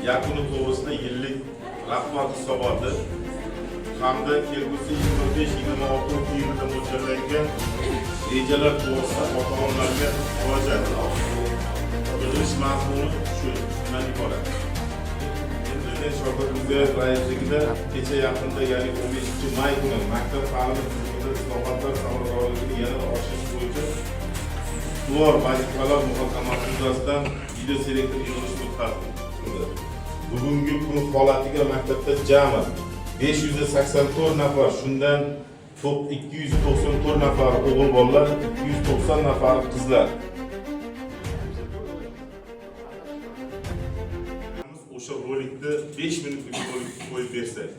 yakuni to'g'risida yillik rahbar hisoboti hamda kelgusi 25-26 yilda mo'ljallangan rejalar to'g'risida ota-onalarga murojaat qilish mazmuni shundan iborat. Shogirdimizga raisligida kecha yaqinda, ya'ni 15-may kuni maktab ta'limi tizimida islohotlar samaradorligini yanada oshirish bo'yicha ustuvor vazifalar muhokamasi yuzasidan video selektor yig'ilishi o'tkazildi. Bugungi kun holatiga maktabda jami 584 nafar, shundan 294 nafar o'g'il bolalar, 190 nafar qizlar. O'sha rolikda 5 minutlik rolik qo'yib bersak.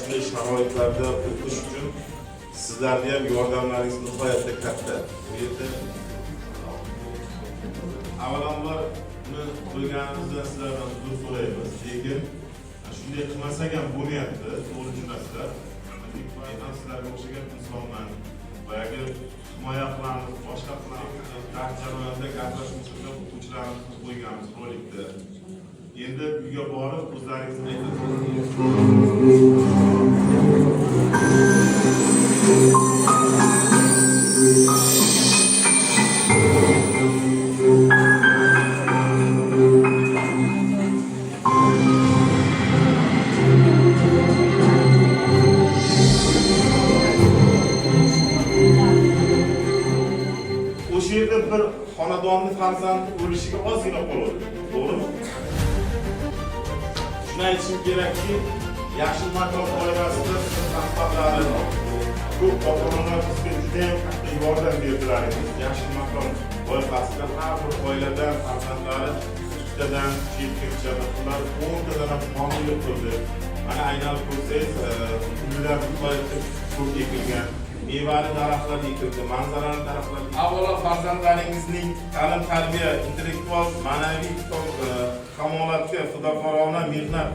Shunday sharoitlarda o'qish uchun sizlarning ham yordamlaringiz nihoyatda katta. Bu yerda avvalambor buni bilganimizdan sizlardan uzr so'raymiz. Lekin shunday qilmasak ham bo'lyapti, to'g'ri tushunasizlar. Men sizlarga o'xshagan insonman. Boyagi himoya qilamiz, boshqa qilamiz, dars jarayonida gaplashishimiz uchun o'quvchilarimizni qo'yganmiz rolikda. Endi uyga borib o'zlaringizni aytasiz. O'sha yerda bir xonadonni farzandi o'lishiga ozgina qoladi, to'g'rimi? Shuni aytishim kerakki, Yashil makon oilasida rahbarlari ko'p ota-onalar bizga juda ham katta yordam berdilaringiz. Yashil makon loyihasida har bir oiladan farzandlari ikkitadan 7-gacha ular 10 tadan homiylik qildi. Mana aylanib ko'rsangiz, gullar nihoyatda ko'p ekilgan, mevali daraxtlar ekildi, manzarali daraxtlar. Avvalo farzandlaringizning ta'lim-tarbiya, intellektual, ma'naviy kamolatga fidokorona mehnat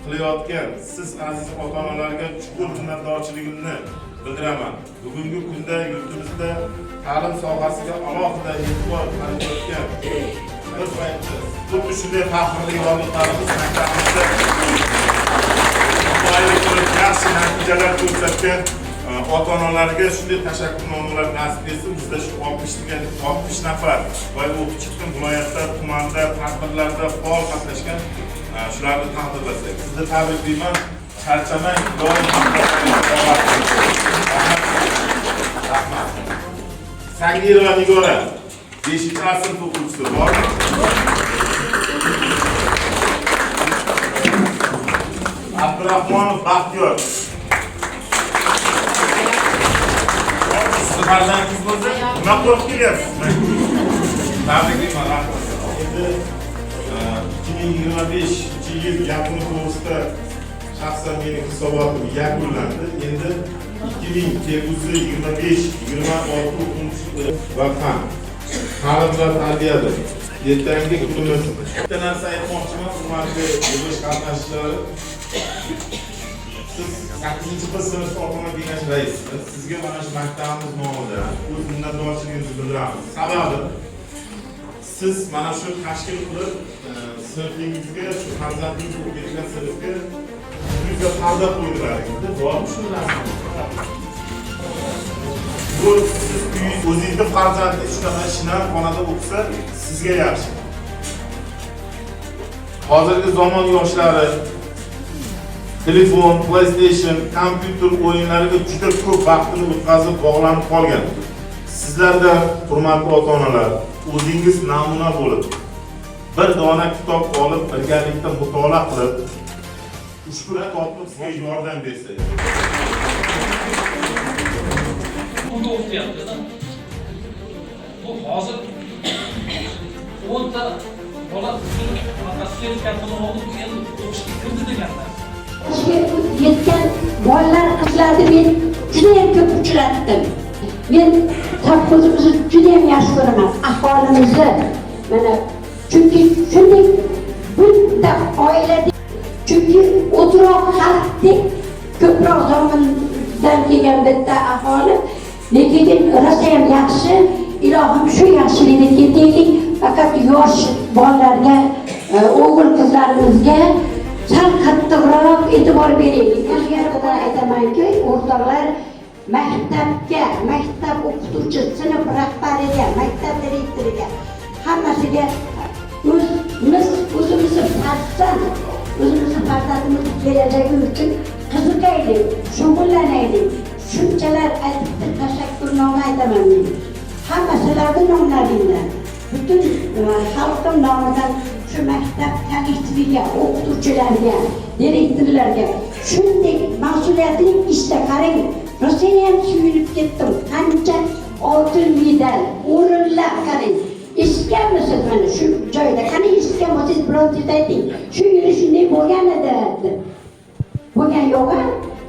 qilayotgan siz aziz ota-onalarga chuqur minnatdorchiligimni bildiraman. Bugungi kunda yurtimizda ta'lim sohasiga alohida e'tibor qaratayotgan bir paytda xuddi shunday faxrli yodgorliklarimiz maktabimizda yaxshi natijalar ko'rsatgan ota-onalarga shunday tashakkurnoma nasib etsin. Bizda shu 60 nafar o'quvchi viloyatda, tumanda, tadbirlarda faol qatnashgan, shularni taqdirlasak. Sizni tabriklayman. Charchamang, doim rahmat. Sangirova Nigora 5-sinf o'quvchisi bormi? Abdurahmonov Baxtiyor. Farzandingiz bo'lsa, nima qilib kelyapsiz? Tabriklayman, rahmat. Endi 2025-yil yakuni to'g'risida shaxsan mening hisobotim yakunlandi. Endi 2025-26 o'quvchi va ham ta'lim va tarbiyada ertangi kunimiz. Bitta narsa aytmoqchiman, hurmatli yig'ilish qatnashchilari. Siz 8-sinf ota-ona kengashi raisisiz. Sizga mana shu maktabimiz nomidan o'z minnatdorchiligimizni bildiramiz. Sababi siz mana shu tashkil qilib sinfingizga, shu farzandingiz o'qib ketgan sinfga uyga parda qo'ydilaringiz. Bormi shu narsa? Bu siz o'zingizni farzandingiz shunaqa shinam xonada o'qisa, sizga yaxshi. Hozirgi zamon yoshlari telefon, PlayStation, kompyuter o'yinlariga juda ko'p vaqtini o'tkazib bog'lanib qolgan. Sizlarda hurmatli ota-onalar, o'zingiz namuna bo'lib, bir dona kitob olib, birgalikda mutolaa qilib, ushbu kitobni sizga yordam bersangiz. Buni o'qiyapti-da. Bu hozir 10ta bola suyatkani olib endi o'qishga kirdi deganlar. Yetgan bolalar qizlarni men juda ham ko'p uchratdim. Men sovxozimizni juda ham yaxshi ko'raman, aholimizni. Mana chunki shunday bitta oilada chunki o'troq xalqdek ko'proq zamondan kelgan bitta aholi, lekin rosa ham yaxshi. Ilohim shu yaxshilikni ketaylik, faqat yosh bolalarga, o'g'il qizlarimizga sal qattiqroq e'tibor beraylik. Yana aytamanki, o'rtoqlar, maktab o'qituvchi, sinf rahbariga, maktab direktoriga, hammasiga o'zimizni farzandimiz kelajagi uchun qiziqaylik, shug'ullanaylik. Shunchalar aytib tashakkurnoma aytaman men. Hammasini nomlaringlar. Butun xalqim nomidan shu maktab kollektiriga, o'qituvchilarga, direktorlarga shunday mas'uliyatli ishda qarang. Rosa ham suyunib ketdim. Qancha oltin medal, o'rinlar qarang. Eshitganmisiz mana shu joyda? Qani eshitgan bo'lsangiz biroz ayting. Shu yili shunday bo'lgan edi. Bo'lgan yo'q-a?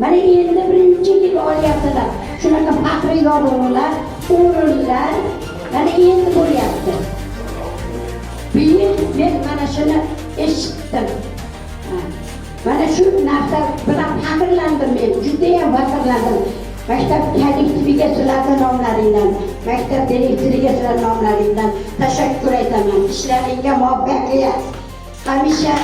Mana endi birinchi yil olyaptilar. Shunaqa faxriy yorug'lar, o'rinlar mana endi bo'lyapti. Bu yil men mana shuni eshitdim. Mana shu narsa bilan faxrlandim men, juda ham faxrlandim. Maktab kollektiviga sizlarning nomlaringdan, maktab direktoriga sizlarning nomlaringdan tashakkur aytaman. Ishlaringga muvaffaqiyat. Hamisha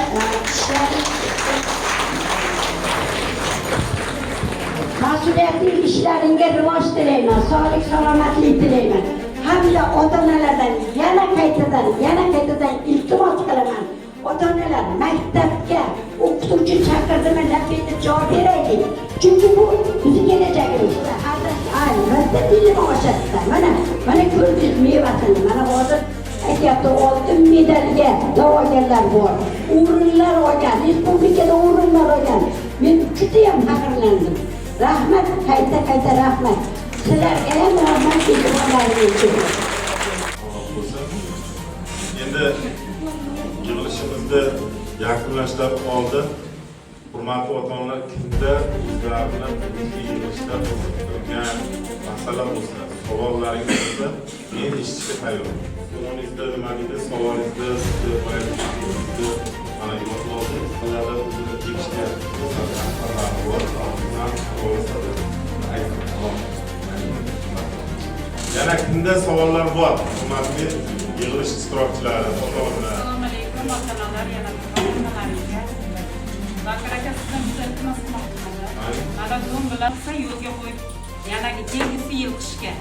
mas'uliyatli ishlaringga rivoj tilayman, sog'lik, salomatlik tilayman. Hamda ota-onalardan yana qaytadan iltimos qilaman. Ota-onalar maktabga o'qituvchi chaqirdimi, labbayda javob beraylik. Chunki bu bizning kelajagimiz. Maktab ilm oshadi. Mana ko'rdingiz mevasini. Mana hozir aytyapti, oltin medalga da'vogarlar bor. O'rinlar olgan, respublikada o'rinlar olgan. Men juda ham faxrlandim. Rahmat, qayta rahmat. Sizlarga ham rahmat deyman. Endi yig'ilishimizni yakunlashdan oldin hurmatli ota-onalar, kimda o'zlarini yig'ilishda turgan masala bo'lsa, savollaringizni men eshitishga tayyor. Qo'lingizda nima deydi, savolingizni mana yozib, ularni o'zini tekishga yana kimda savollar bor? Hurmatli yig'ilish ishtirokchilari, ota-onalar. Assalomu alaykum, ota-onalar, yana bir Bakir aka sizdan juda iltimos qilmoqchiman. Mana zoom bilan yo'lga qo'yib, yana kelgusi yil qishga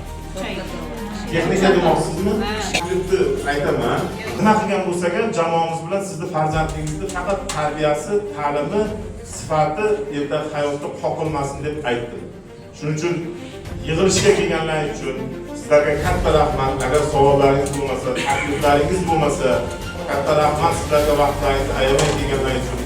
texnika demoqsizmi? Shuni aytaman. Nima qilgan bo'lsak ham jamoamiz bilan sizni farzandingizni faqat tarbiyasi, ta'limi, sifati erta hayotda qoqilmasin deb aytdim. Shuning uchun yig'ilishga kelganlar uchun sizlarga katta rahmat. Agar savollaringiz bo'lmasa, takliflaringiz bo'lmasa, katta rahmat sizlarga vaqtlaringizni ayamay kelganlar uchun.